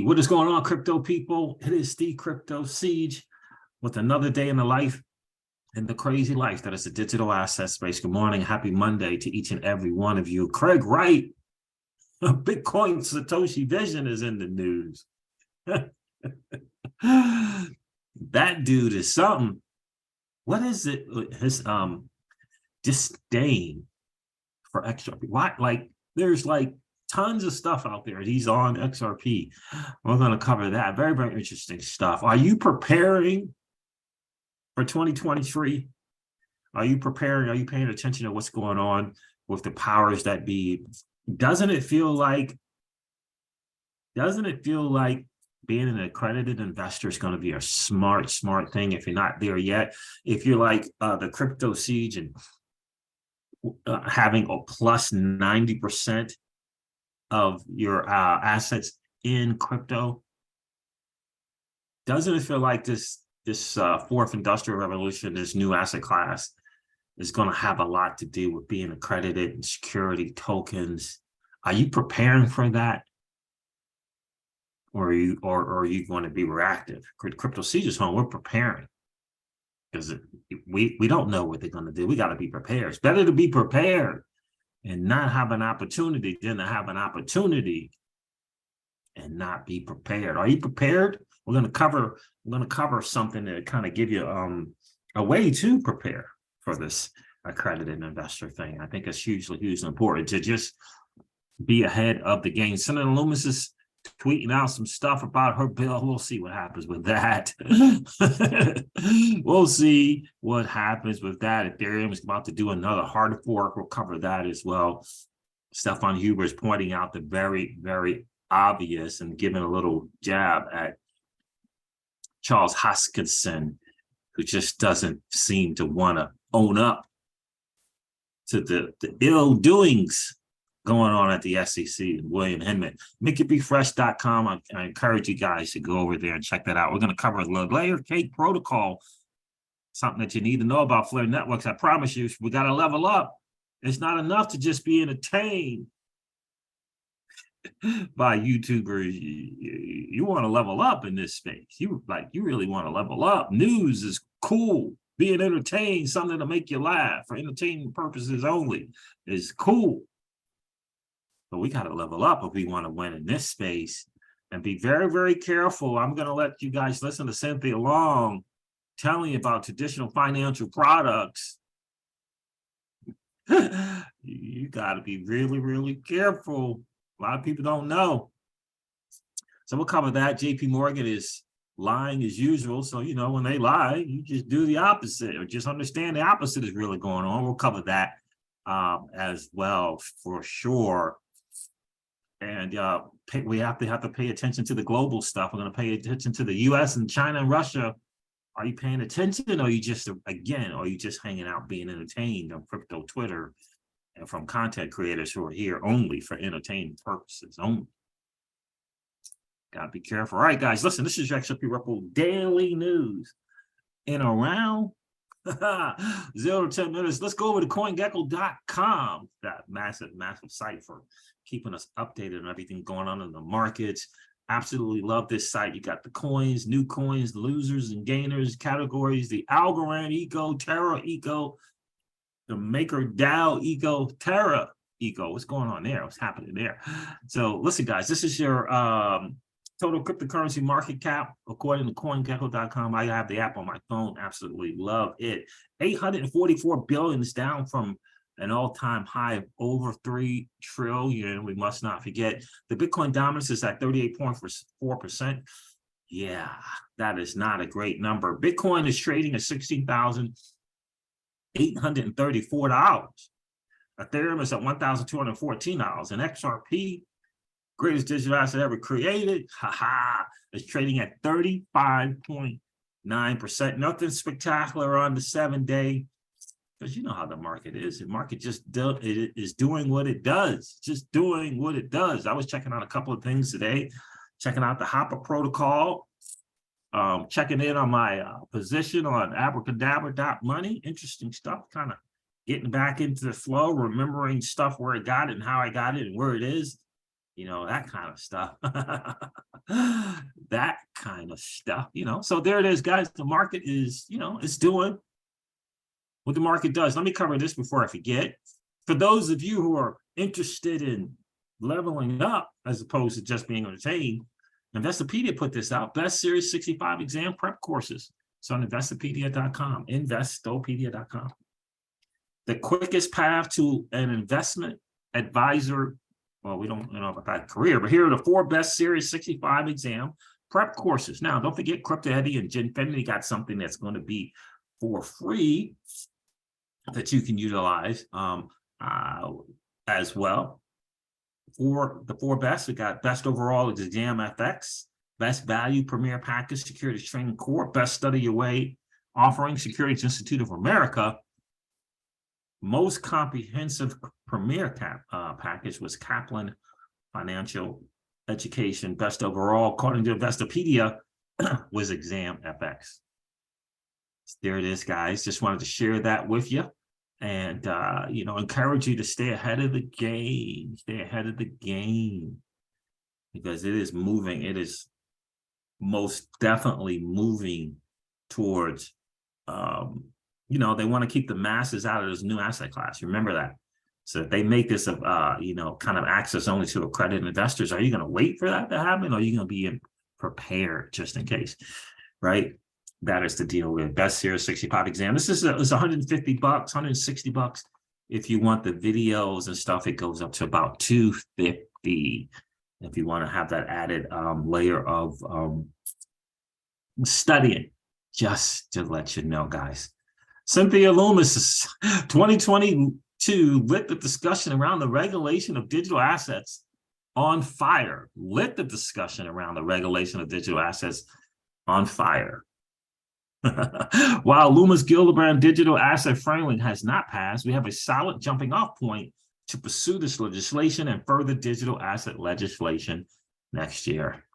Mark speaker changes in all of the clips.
Speaker 1: What is going on, crypto people? It is the Crypto Siege with another day in the life and the crazy life that is the digital asset space. Good morning. Happy Monday to each and every one of you. Craig Wright, Bitcoin Satoshi Vision is in the news. That dude is something. What is it? His disdain for XRP. Why? Like, there's like tons of stuff out there. He's on XRP. We're going to cover that. Very, very interesting stuff. Are you preparing for 2023? Are you preparing? Are you paying attention to what's going on with the powers that be? Doesn't it feel like being an accredited investor is going to be a smart thing if you're not there yet? If you're like the Crypto Siege and having a plus 90% of your assets in crypto, doesn't it feel like this fourth industrial revolution, this new asset class, is going to have a lot to do with being accredited and security tokens? Are you preparing for that, or are you going to be reactive? Crypto Siege is home. We're preparing because we don't know what they're going to do. We got to be prepared. It's better to be prepared and not have an opportunity than to have an opportunity and not be prepared. Are you prepared? We're going to cover something to kind of give you a way to prepare for this accredited investor thing. I think it's hugely important to just be ahead of the game. Senator Loomis is tweeting out some stuff about her bill. We'll see what happens with that. We'll see what happens with that. Ethereum is about to do another hard fork. We'll cover that as well. Stefan Huber is pointing out the very, very obvious and giving a little jab at Charles Hoskinson, who just doesn't seem to want to own up to the ill doings going on at the SEC and William Hinman. MakeItBeFresh.com. I encourage you guys to go over there and check that out. We're going to cover the layer cake protocol, something that you need to know about Flare Networks. I promise you, we got to level up. It's not enough to just be entertained by YouTubers. You want to level up in this space. You really want to level up. News is cool. Being entertained, something to make you laugh for entertainment purposes only, is cool. But we got to level up if we want to win in this space, and be very, very careful. I'm going to let you guys listen to Cynthia Long telling you about traditional financial products. You got to be really, really careful. A lot of people don't know. So we'll cover that. JP Morgan is lying as usual. So, when they lie, you just do the opposite, or just understand the opposite is really going on. We'll cover that as well for sure. And we have to pay attention to the global stuff. We're going to pay attention to the U.S. and China and Russia. Are you paying attention, or are you just hanging out being entertained on crypto Twitter and from content creators who are here only for entertainment purposes only? Got to be careful. All right, guys, listen, this is your XRP Ripple Daily News in around 0 to 10 minutes. Let's go over to CoinGecko.com, that massive site for keeping us updated on everything going on in the markets. Absolutely love this site. You got the coins, new coins, losers and gainers, categories, the Algorand Eco, Terra Eco, the Maker DAO Eco, Terra Eco. What's going on there? What's happening there? So listen, guys, this is your total cryptocurrency market cap according to CoinGecko.com. I have the app on my phone. Absolutely love it. 844 billion is down from an all-time high of over 3 trillion. We must not forget the Bitcoin dominance is at 38.4%. Yeah, that is not a great number. Bitcoin is trading at $16,834. Ethereum is at $1,214. And XRP, greatest digital asset ever created, is trading at 35.9%. Nothing spectacular on the 7-day. Because you know how the market is. The market just is doing what it does. Just doing what it does. I was checking out a couple of things today. Checking out the Hopper protocol. Checking in on my position on abracadabra.money. Interesting stuff. Kind of getting back into the flow. Remembering stuff where I got it and how I got it and where it is. you know, that kind of stuff. That kind of stuff, you know. So there it is, guys. The market is, you know, it's doing what the market does. Let me cover this before I forget. For those of you who are interested in leveling up as opposed to just being entertained, Investopedia put this out, Best Series 65 exam prep courses. It's on investopedia.com, investopedia.com. The quickest path to an investment advisor. Well, we don't know about that career, but here are the 4 Best Series 65 exam prep courses. Now, don't forget Crypto Heavy and Ginfinity got something that's going to be for free that you can utilize as well. For the 4 best, we got Best Overall Exam FX, Best Value Premier Package Securities Training Core, Best Study Your Way Offering Securities Institute of America. Most comprehensive Premier package was Kaplan Financial Education. Best Overall, according to Investopedia, was Exam FX. There it is, guys. Just wanted to share that with you. And, you know, encourage you to stay ahead of the game. Stay ahead of the game. Because it is moving. It is most definitely moving towards, you know, they want to keep the masses out of this new asset class. Remember that. So if they make this, you know, kind of access only to accredited investors, are you going to wait for that to happen? Or are you going to be prepared just in case, right? That is the deal with Best Series 65 exam. This is it's $150, $160. If you want the videos and stuff, it goes up to about $250. If you want to have that added layer of studying, just to let you know, guys. Cynthia Loomis, 2022 lit the discussion around the regulation of digital assets on fire. Lit the discussion around the regulation of digital assets on fire. While Loomis Gillibrand digital asset framework has not passed, we have a solid jumping off point to pursue this legislation and further digital asset legislation next year.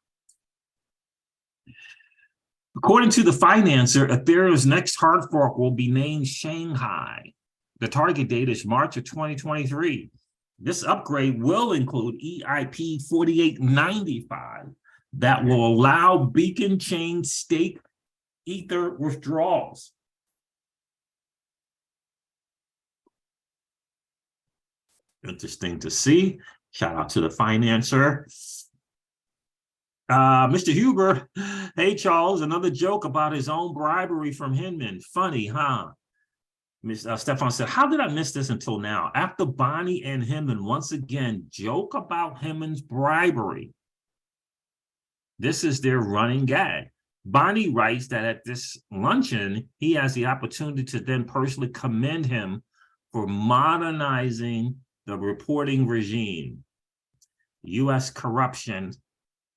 Speaker 1: According to the Financer, Ethereum's next hard fork will be named Shanghai. The target date is March of 2023. This upgrade will include EIP 4895 that will allow beacon chain stake Ether withdrawals. Interesting to see. Shout out to the Financer. Mr. Huber, hey Charles, another joke about his own bribery from Hinman. Funny, huh? Ms. Stefan said, how did I miss this until now? After Bonnie and Hinman once again joke about Hinman's bribery. This is their running gag. Bonnie writes that at this luncheon, he has the opportunity to then personally commend him for modernizing the reporting regime. U.S. corruption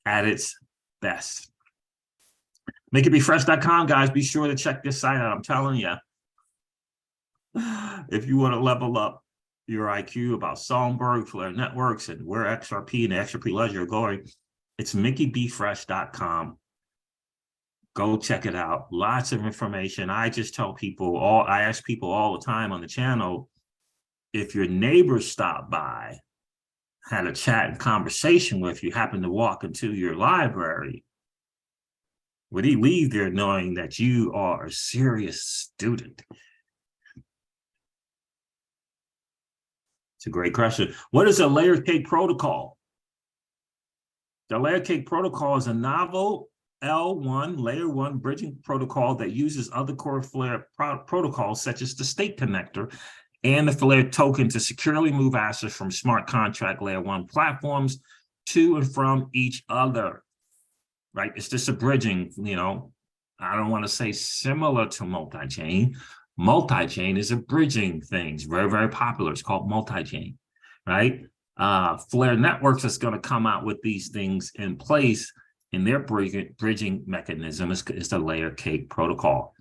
Speaker 1: at its best. MakeItBeFresh.com, guys. Be sure to check this site out. I'm telling you, if you want to level up your IQ about Songbird, Flare Networks, and where XRP and the XRP Ledger are going, it's MakeItBeFresh.com. Go check it out. Lots of information. I just tell people, I ask people all the time on the channel, if your neighbors stop by, had a chat and conversation with you, happen to walk into your library, would he leave there knowing that you are a serious student? It's a great question. What is a layer cake protocol? The layer cake protocol is a novel L1, layer 1 bridging protocol that uses other core Flare protocols such as the state connector and the Flare token to securely move assets from smart contract layer 1 platforms to and from each other, right? It's just a bridging, you know, I don't want to say similar to multi-chain. Multi-chain is a bridging thing. It's very, very popular. It's called multi-chain, right? Flare Networks is going to come out with these things in place, and their bridging mechanism is the layer cake protocol.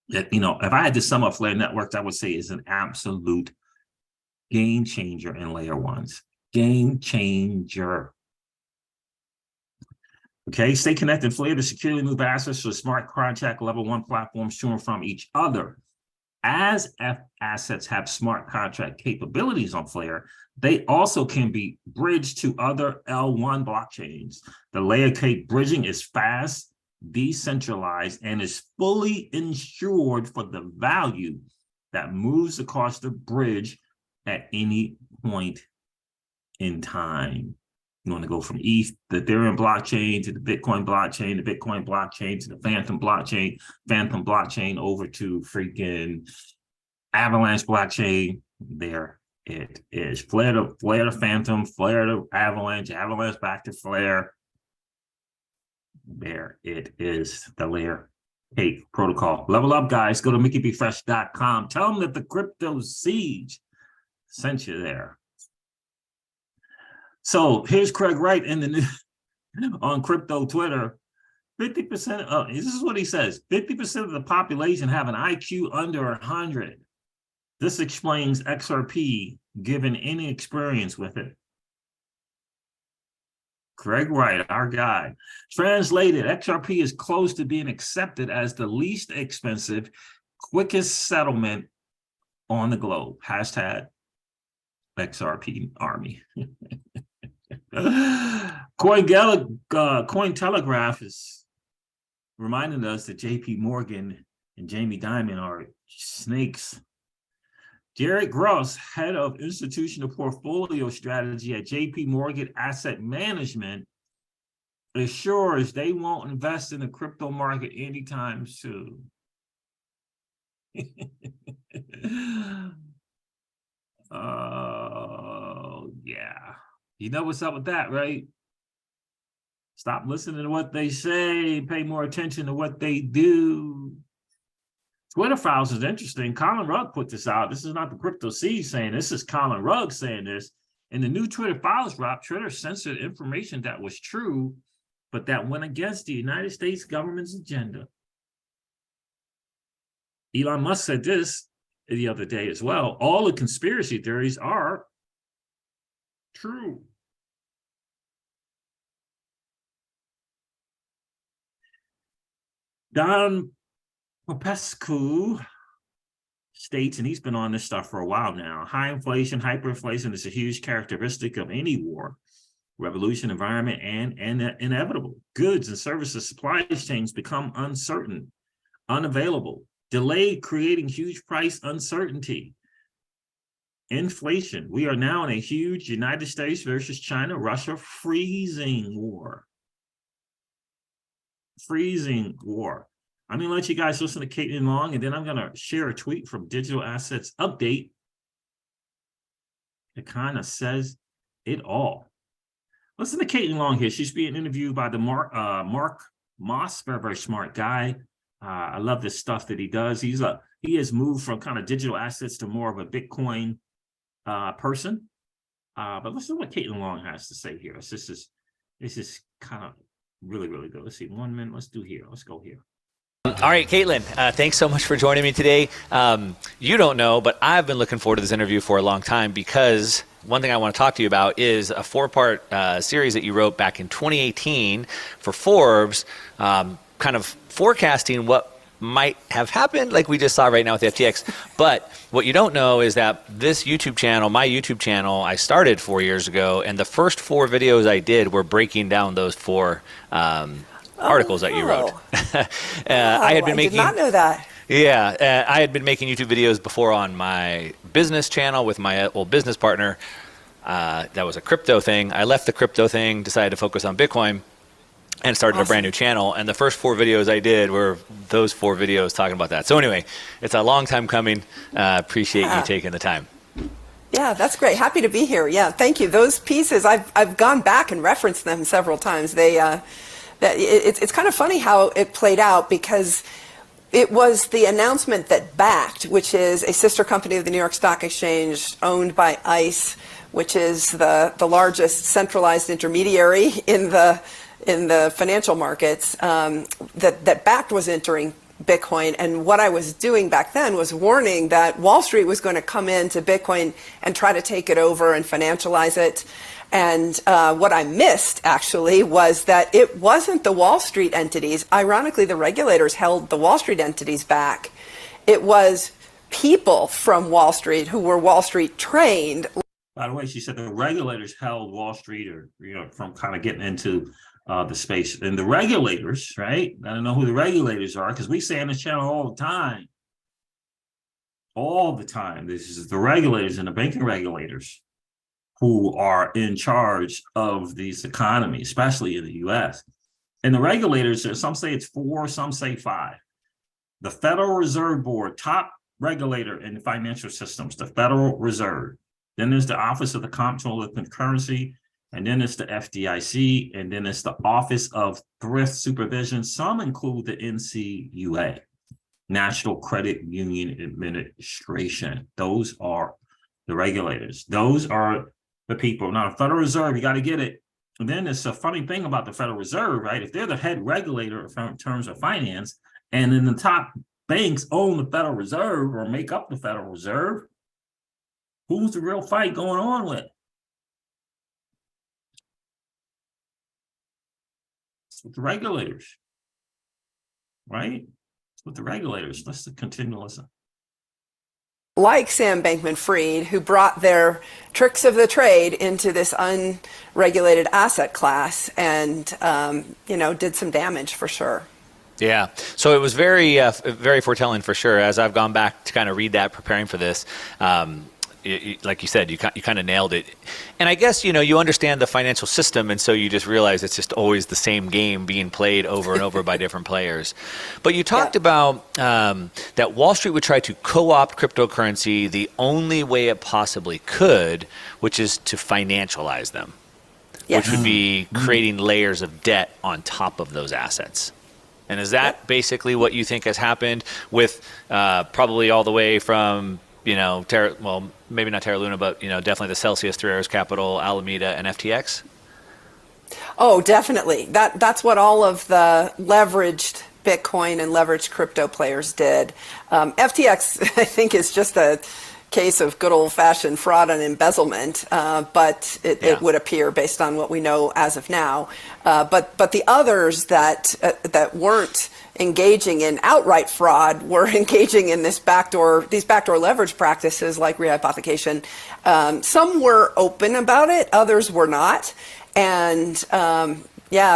Speaker 1: You know, if I had to sum up Flare Networks, I would say is an absolute game changer in layer ones. Game changer. Okay, stay connected. Flare to securely move assets to smart contract level 1 platforms to and from each other. As assets have smart contract capabilities on Flare, they also can be bridged to other L1 blockchains. The layer cake bridging is fast, decentralized, and is fully insured for the value that moves across the bridge at any point in time. You want to go from ETH, the Ethereum blockchain, to the Bitcoin blockchain, the Bitcoin blockchain, to the Phantom blockchain, over to freaking Avalanche blockchain. There it is. Flare to Phantom, Flare to Avalanche, Avalanche back to Flare. There it is, the layer cake protocol. Level up, guys. Go to MickeyBFresh.com. Tell them that the Crypto Siege sent you there. So here's Craig Wright in the new on crypto Twitter. 50% of this is what he says: 50% of the population have an IQ under 100. This explains XRP, given any experience with it. Craig Wright, our guy. Translated, XRP is close to being accepted as the least expensive, quickest settlement on the globe. Hashtag XRP Army. Cointelegraph is reminding us that JP Morgan and Jamie Dimon are snakes. Jared Gross, head of institutional portfolio strategy at JP Morgan Asset Management, assures they won't invest in the crypto market anytime soon. Oh, yeah. You know what's up with that, right? Stop listening to what they say, pay more attention to what they do. Twitter Files is interesting. Colin Rugg put this out. This is not the Crypto Siege saying this. Is Colin Rugg saying this. In the new Twitter Files drop, Twitter censored information that was true, but that went against the United States government's agenda. Elon Musk said this the other day as well. All the conspiracy theories are true. Don Popescu states, and he's been on this stuff for a while now, high inflation, hyperinflation is a huge characteristic of any war, revolution, environment, and inevitable. Goods and services supply chains become uncertain, unavailable, delayed, creating huge price uncertainty. Inflation. We are now in a huge United States versus China, Russia freezing war. Freezing war. I'm going to let you guys listen to Caitlin Long, and then I'm going to share a tweet from Digital Assets Update. It kind of says it all. Listen to Caitlin Long here. She's being interviewed by the Mark Moss, very, very smart guy. I love this stuff that he does. He has moved from kind of digital assets to more of a Bitcoin person. But listen to what Caitlin Long has to say here. This is kind of really, really good. Let's see, 1 minute. Let's do here. Let's go here.
Speaker 2: All right, Caitlin, thanks so much for joining me today. You don't know, but I've been looking forward to this interview for a long time because one thing I want to talk to you about is a 4-part series that you wrote back in 2018 for Forbes, kind of forecasting what might have happened like we just saw right now with the FTX. But what you don't know is that this YouTube channel, my YouTube channel, I started 4 years ago, and the first 4 videos I did were breaking down those 4 articles that you wrote. I did not know that. Yeah, I had been making YouTube videos before on my business channel with my old business partner. That was a crypto thing. I left the crypto thing, decided to focus on Bitcoin, and started a brand new channel. And the first 4 videos I did were those 4 videos talking about that. So anyway, it's a long time coming. Appreciate you taking the time.
Speaker 3: Yeah, that's great. Happy to be here. Yeah, thank you. Those pieces, I've gone back and referenced them several times. It's kind of funny how it played out because it was the announcement that Bakkt, which is a sister company of the New York Stock Exchange owned by ICE, which is the largest centralized intermediary in the financial markets, that Bakkt was entering Bitcoin. And what I was doing back then was warning that Wall Street was going to come into Bitcoin and try to take it over and financialize it. And what I missed, actually, was that it wasn't the Wall Street entities. Ironically, the regulators held the Wall Street entities back. It was people from Wall Street who were Wall Street trained.
Speaker 1: By the way, she said the regulators held Wall Street, or from kind of getting into the space. And the regulators, right? I don't know who the regulators are, because we say on this channel all the time. This is the regulators and the banking regulators who are in charge of these economies, especially in the US. And the regulators, some say it's 4, some say 5. The Federal Reserve Board, top regulator in the financial systems, the Federal Reserve. Then there's the Office of the Comptroller of Currency, and then it's the FDIC, and then it's the Office of Thrift Supervision. Some include the NCUA, National Credit Union Administration. Those are the regulators. Those are the people. Now, the Federal Reserve, you got to get it. And then it's a funny thing about the Federal Reserve, right? If they're the head regulator in terms of finance, and then the top banks own the Federal Reserve or make up the Federal Reserve, who's the real fight going on with? It's with the regulators, right? It's with the regulators. Let's continue to listen.
Speaker 3: Like Sam Bankman-Fried, who brought their tricks of the trade into this unregulated asset class and, did some damage for sure.
Speaker 2: Yeah. So it was very, very foretelling for sure. As I've gone back to kind of read that, preparing for this, like you said, you kind of nailed it. And I guess, you understand the financial system, and so you just realize it's just always the same game being played over and over by different players. But you talked about that Wall Street would try to co-opt cryptocurrency the only way it possibly could, which is to financialize them, which would be creating layers of debt on top of those assets. And is that basically what you think has happened with probably all the way from, maybe not Terra Luna, but, definitely the Celsius, Three Arrows Capital, Alameda, and FTX?
Speaker 3: Oh, definitely. That's what all of the leveraged Bitcoin and leveraged crypto players did. FTX, I think, is just a case of good old-fashioned fraud and embezzlement, but it would appear based on what we know as of now. But the others that weren't engaging in outright fraud were engaging in these backdoor leverage practices like rehypothecation. Some were open about it, others were not. And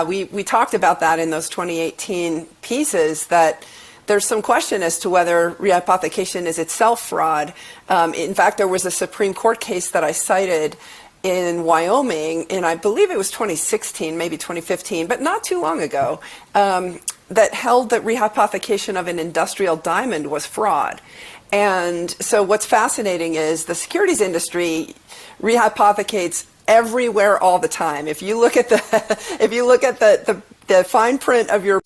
Speaker 3: we talked about that in those 2018 pieces, that there's some question as to whether rehypothecation is itself fraud. In fact, there was a Supreme Court case that I cited in Wyoming, and I believe it was 2016, maybe 2015, but not too long ago, that held that rehypothecation of an industrial diamond was fraud. And so what's fascinating is the securities industry rehypothecates everywhere all the time. If you look at the fine print of your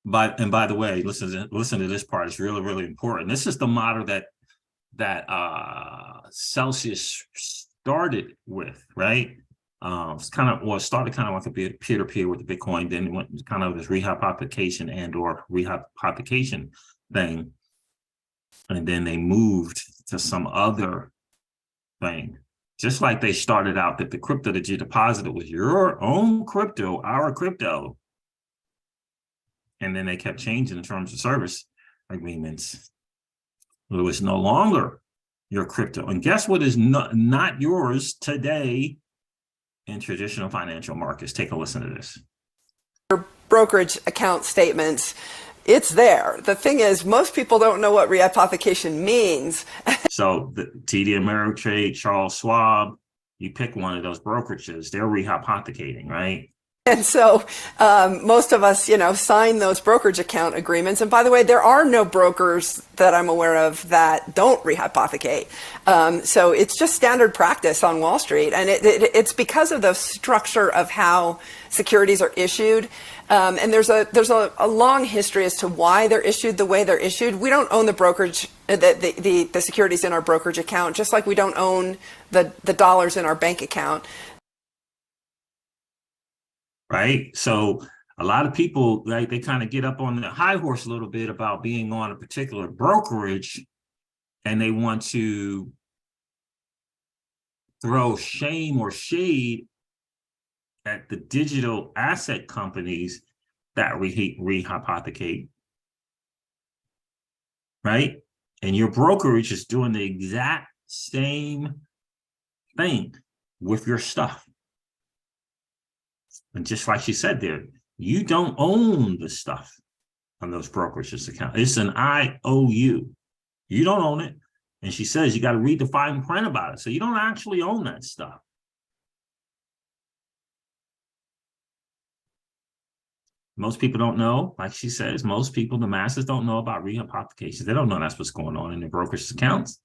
Speaker 1: By the way, listen to this part. It's really, really important. This is the model that Celsius started with, right? It's started kind of like a peer-to-peer with the Bitcoin, then it went kind of this rehypothecation or rehypothecation thing, and then they moved to some other thing. Just like they started out that the crypto that you deposited was your own crypto, our crypto. And then they kept changing the terms of service agreements. It was no longer your crypto. And guess what is not yours today in traditional financial markets? Take a listen to this.
Speaker 3: Your brokerage account statements, it's there. The thing is, most people don't know what rehypothecation means.
Speaker 1: So the TD Ameritrade, Charles Schwab, you pick one of those brokerages, they're rehypothecating, right?
Speaker 3: And so most of us, sign those brokerage account agreements. And by the way, there are no brokers that I'm aware of that don't rehypothecate. So it's just standard practice on Wall Street. And it's because of the structure of how securities are issued. And there's a long history as to why they're issued the way they're issued. We don't own the brokerage, the securities in our brokerage account, just like we don't own the dollars in our bank account.
Speaker 1: Right. So a lot of people, like, they kind of get up on the high horse a little bit about being on a particular brokerage, and they want to throw shame or shade at the digital asset companies that rehypothecate. Right. And your brokerage is doing the exact same thing with your stuff. And just like she said there, you don't own the stuff on those brokerages account. It's an IOU. You don't own it. And she says you got to read the fine print about it. So you don't actually own that stuff. Most people don't know, like she says, most people, the masses don't know about rehypothecation. They don't know that's what's going on in their brokerage accounts.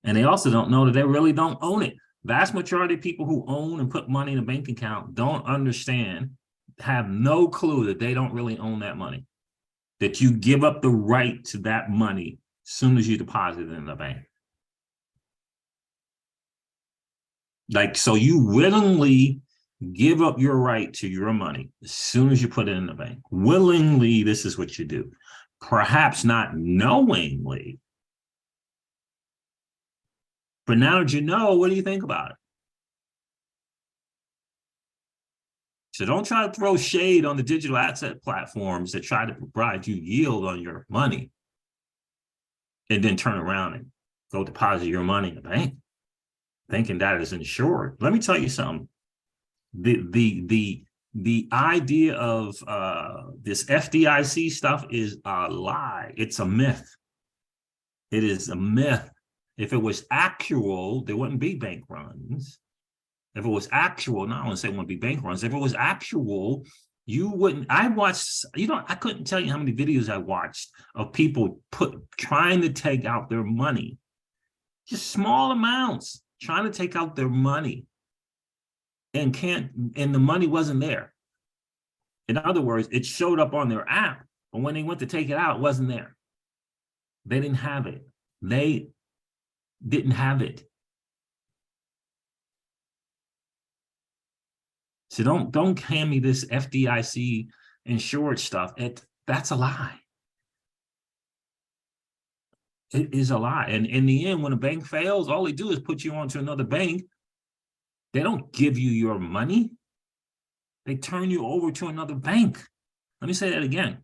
Speaker 1: And they also don't know that they really don't own it. Vast majority of people who own and put money in a bank account don't understand, have no clue that they don't really own that money. That you give up the right to that money as soon as you deposit it in the bank. Like, so you willingly give up your right to your money as soon as you put it in the bank. Willingly, this is what you do. Perhaps not knowingly. But now that you know, what do you think about it? So don't try to throw shade on the digital asset platforms that try to provide you yield on your money and then turn around and go deposit your money in the bank, thinking that is insured. Let me tell you something. The idea of this FDIC stuff is a lie. It's a myth. It is a myth. If it was actual, there wouldn't be bank runs. If it was actual, not I want to say it wouldn't be bank runs. If it was actual, you wouldn't. I watched, I couldn't tell you how many videos I watched of people trying to take out their money, just small amounts, trying to take out their money, and the money wasn't there. In other words, it showed up on their app, but when they went to take it out, it wasn't there. They didn't have it. They didn't have it. So don't hand me this FDIC insured stuff. That's a lie. It is a lie. And in the end, when a bank fails, all they do is put you onto another bank. They don't give you your money. They turn you over to another bank. Let me say that again.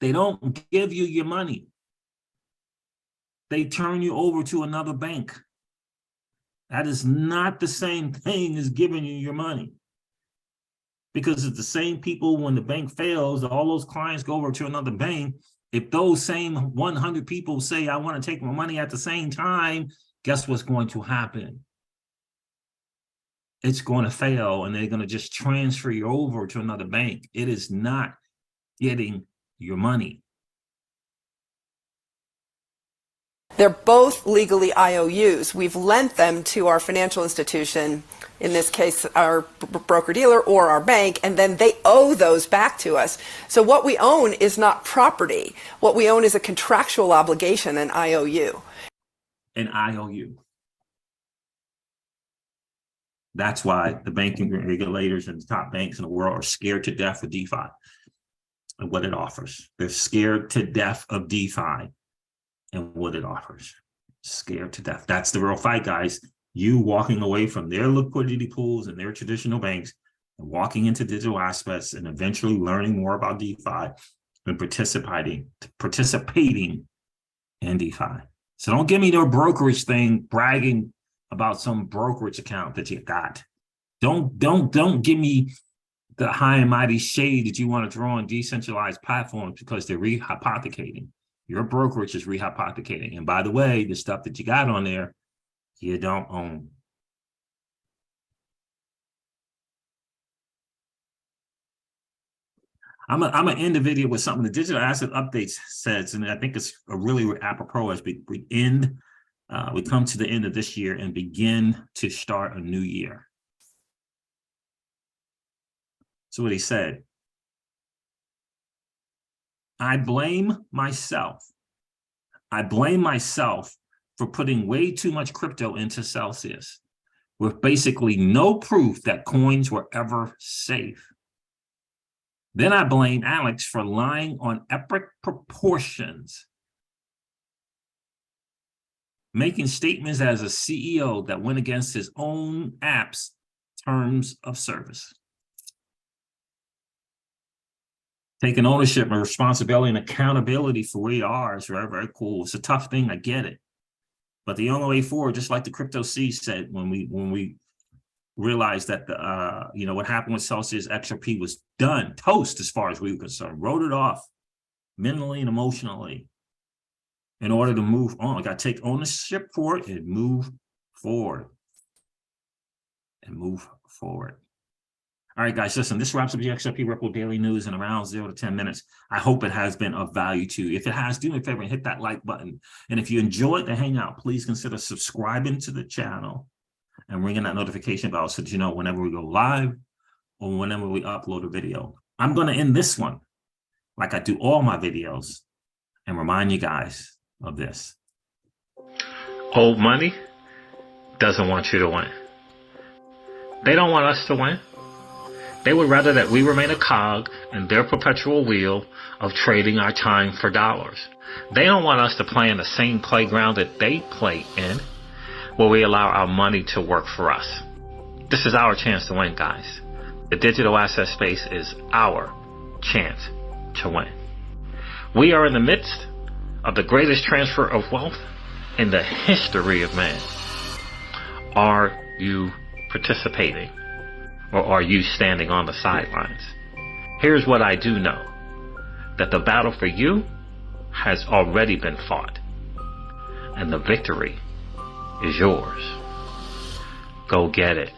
Speaker 1: They don't give you your money. They turn you over to another bank. That is not the same thing as giving you your money. Because it's the same people, when the bank fails, all those clients go over to another bank. If those same 100 people say, I want to take my money at the same time, guess what's going to happen? It's going to fail, and they're going to just transfer you over to another bank. It is not getting your money.
Speaker 3: They're both legally IOUs. We've lent them to our financial institution, in this case, our broker-dealer or our bank, and then they owe those back to us. So what we own is not property. What we own is a contractual obligation, an IOU.
Speaker 1: An IOU. That's why the banking regulators and the top banks in the world are scared to death of DeFi and what it offers. They're scared to death of DeFi and what it offers. Scared to death. That's the real fight, guys. You walking away from their liquidity pools and their traditional banks and walking into digital aspects and eventually learning more about DeFi and participating in DeFi. So don't give me no brokerage thing bragging about some brokerage account that you got. Don't give me the high and mighty shade that you want to throw on decentralized platforms because they're rehypothecating. Your brokerage is rehypothecating. And by the way, the stuff that you got on there, you don't own. I'm gonna end the video with something the digital asset updates says, and I think it's a really apropos as we come to the end of this year and begin to start a new year. So what he said, I blame myself. I blame myself for putting way too much crypto into Celsius with basically no proof that coins were ever safe. Then I blame Alex for lying on epic proportions, making statements as a CEO that went against his own app's terms of service. taking ownership and responsibility and accountability for where we are is very, very cool. It's a tough thing, I get it. But the only way forward, just like the Crypto C said, when we realized that what happened with Celsius XRP was done, toast as far as we were concerned, wrote it off mentally and emotionally in order to move on. I got to take ownership for it and move forward. All right, guys, listen, this wraps up the XRP Ripple Daily News in around 0 to 10 minutes. I hope it has been of value to you. If it has, do me a favor and hit that like button. And if you enjoyed the hangout, please consider subscribing to the channel and ringing that notification bell so that you know whenever we go live or whenever we upload a video. I'm going to end this one like I do all my videos and remind you guys of this.
Speaker 4: Old money doesn't want you to win. They don't want us to win. They would rather that we remain a cog in their perpetual wheel of trading our time for dollars. They don't want us to play in the same playground that they play in, where we allow our money to work for us. This is our chance to win, guys. The digital asset space is our chance to win. We are in the midst of the greatest transfer of wealth in the history of man. Are you participating? Or are you standing on the sidelines? Here's what I do know. That the battle for you has already been fought. And the victory is yours. Go get it.